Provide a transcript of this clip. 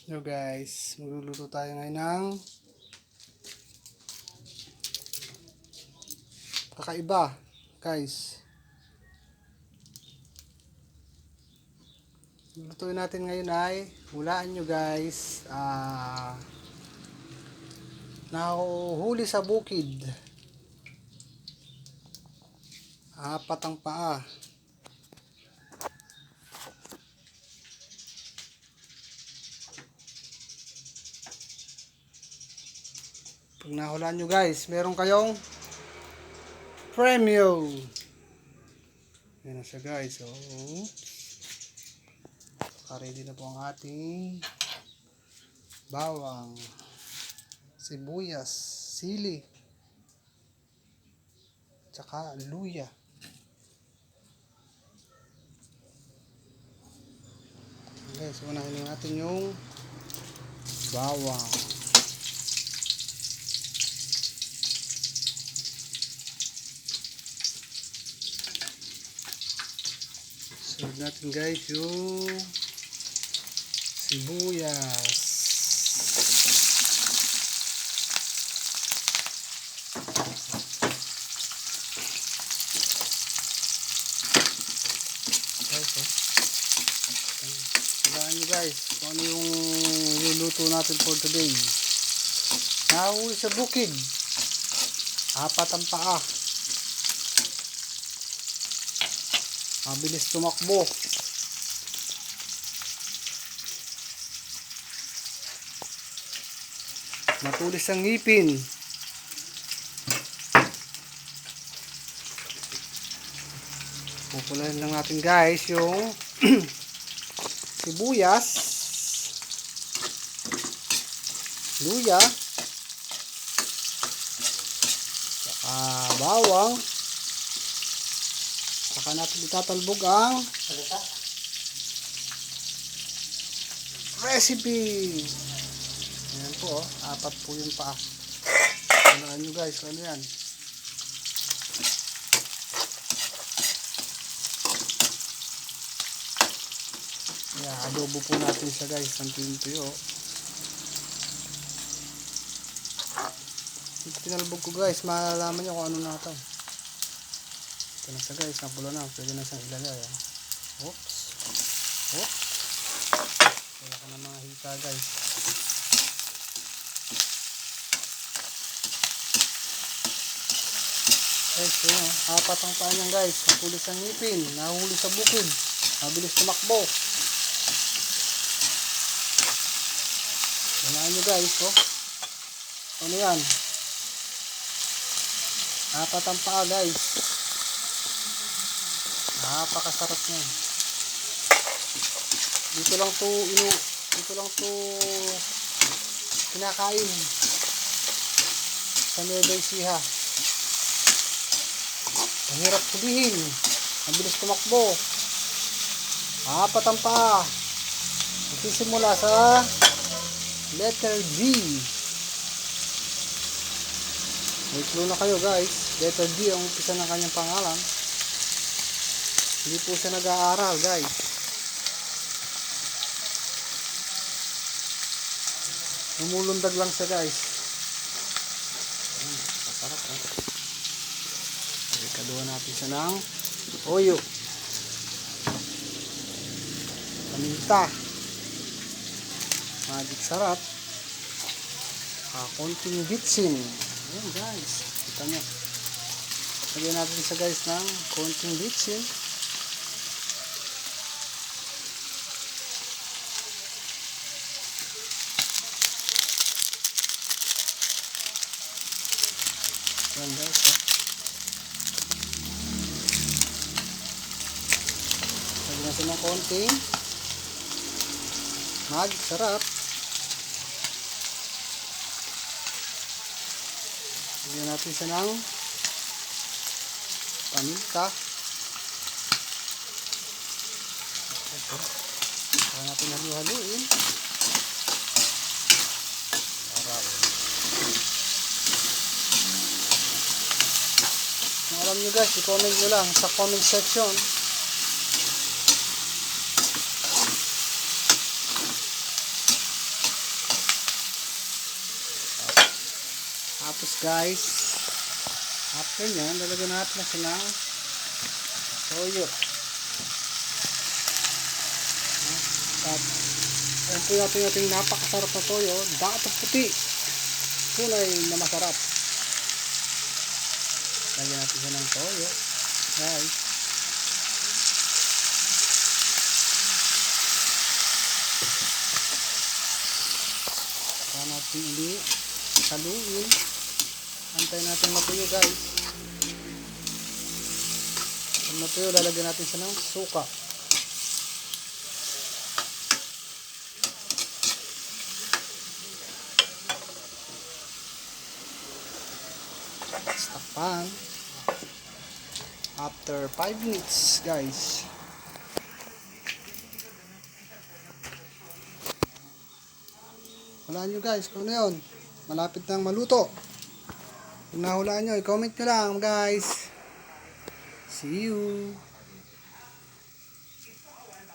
Hello guys, magluluto tayo ngayon ng kakaiba guys. Lutuin natin ngayon ay, hulaan nyo guys, nahuhuli sa bukid, apat ang paa. Pag nahulaan nyo guys, meron kayong premyo. Yan na siya guys. So, ready na po ang ating bawang, sibuyas, sili, tsaka luya. Okay, so unahin natin yung bawang. Sunod natin guys yung sibuyas. Tandaan nyo guys kung ano yung luluto natin for today. Nahuhuli sa bukid, apat ang paa, mabilis tumakbo, matulis ang ngipin, pupulahin lang natin guys yung sibuyas, luya, saka bawang, saka natin itatalbog ang recipe. Ayan po, apat po yung paa. Tandaan nyo guys, ano yan. Ayan, adobo po natin siya guys, ng tuyo. Tinalbog ko guys, malalaman nyo kung ano na ito. Ito na siya guys, napula na, pwede na siyang ilalagay. Oops. Oops. Kaya ka ng mga hita guys. Guys, yun, apat ang paa niyan guys, matulis ang ngipin, nahuli sa bukid, mabilis tumakbo. Walaan nyo guys, oh. Ano yan? Apat ang paa guys. Napakasarap niyan. Dito lang to kinakain sa Nueva Ecija. Mahirap sabihin, mabilis tumakbo, apat ang paa. Magsisimula sa letter D. May clue na kayo guys, letter D ang umpisa ng kanyang pangalan. Hindi po siya nag-aaral guys. Lumulundag lang siya guys. Masarap ha. Ikaduha natin siya ng toyo, paminta, magic sarap, konting bitsin. Ayan guys, kita nyo. Lagyan natin siya guys ng konting bitsin. Ayan guys ha. Lagyan natin ng konting magic sarap. Lagyan natin siya ng paminta. Saka natin halu-haluin. Sarap. Kung alam nyo guys, i-comment nyo lang sa comment section. Tapos guys, after nyan, lalagyan natin na siya ng toyo. At ayan po natin yung napakasarap na toyo, dato puti. Tunay na masarap. Lagyan natin siya ng toyo. Guys. Saka natin ulit haluin. Antayin natin matuyo guys. Pag matuyo, lalagyan natin siya ng suka. Takpan. After 5 minutes guys. Hulaan nyo guys kung ano yun. Malapit nang maluto. Kung nahulaan nyo, i-comment nyo lang guys. See you.